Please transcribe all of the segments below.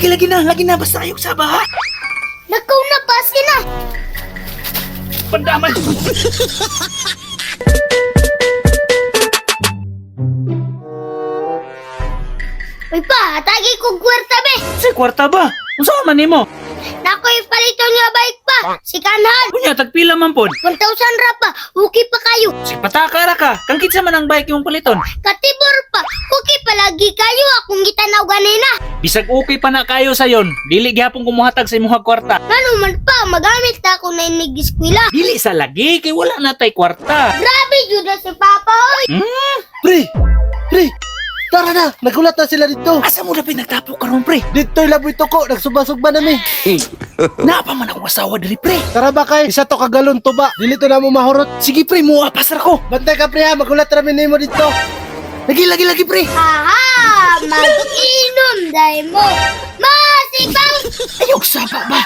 Lagi na, basta ayok sa baha. Nakaw na pa sila. Pandaman. Uy pa, tagi kong kwarta be. Sa kwarta ba? Unsa man nimo? Nakoy palito nga bike pa. Si kanhan. Unya tagpila man pod. 1,000 ra pa. Okay pa kayo. Si pataka ra ka. Kang kitsa man ang bike yung paliton. Katibor pa. Okay palagi kayo akong gitanaw ganina. Bisag okay pa na kayo sayon. Dili gyapon kumuhatag sa imong kwarta. Ngano man pa, magamit na ako na inig eskwela. Dili sa lagi kay wala na tay kwarta. Grabe jud na si Papa oy. Pre! Pre! Tara na! Nagulat na sila dito! Asa mo na pinagtapo karon pre? Dito'y laboy toko! Nagsubasugba na mi! Napa man akong asawa diri pre. Tara ba kay? Isa to kagalon tuba! Dili to na mo mahurot! Sige pre, muapas ra ko. Bantay ka pre ha! Magulat na nimo dito! Lagi pre. Aha! Mag-inom dahil mo. Masipang! Ayok saba ba?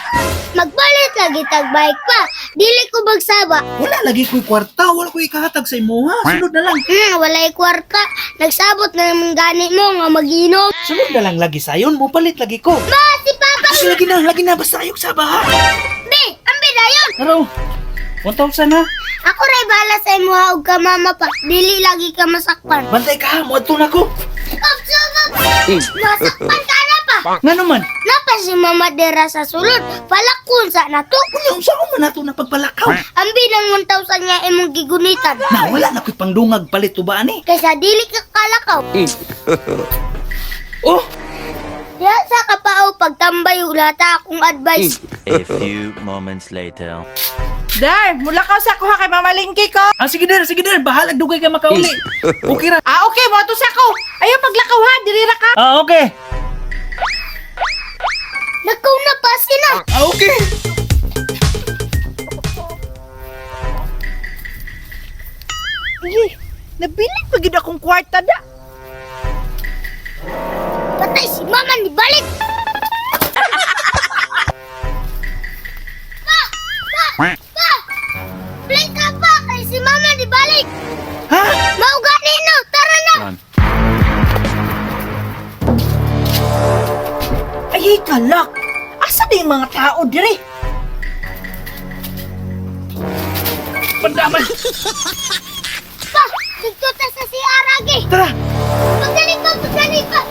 Magpalit lagi tag-bike pa. Dili ko magsaba. Wala lagi ko'y kwarta, wala ko'y ikahatag sa imo ha. Sunod na lang. Walay kwarta. Nagsabot na naman gani mo nga mag-inom. Sunod na lang lagi sayon, mo palit lagi ko. Si Papa! Lagi na, basta ayok sa baha. Be! Ambi na yun! Pero, 1,000 ha. Ako rin bahala sa imo haog ka mama pa. Dili lagi ka masakpan. Bantay ka ha, muadto na ko. Masakpan ka na pa. Nga naman, Napa si mama dera sa sulod. Palakon sa nato. unyong sa ko man nato na pagpalakaw. Ambi ng 1,000 nga imong gigunitan. Na wala na ko'y pangdungag palit ba ani? Kaysa dili ka kalakaw. Oh, Diya sa kapao pagtambay ulata akong advice. A few moments later. Dar, mula ka sa kuha kay mamalingki ko. sige der, bahalag dugay ka makauli. Okay ra. Okay, mo to sa ko. Ayaw paglakaw ha, dirira ka. Okay. Nakaw na pa sila. Okay. Nabiling pagid akong kwarta da. Patay si mama ni balik. Pa! Play ka pa kay si mama ni balik. Ha? Mauga nino, tara na. Ay, kalak. Asa ba yung mga tao diri? Pandaman. Pa! Nagtuta sa si Aragi. Tara. Pagdali pa, pagdali pa.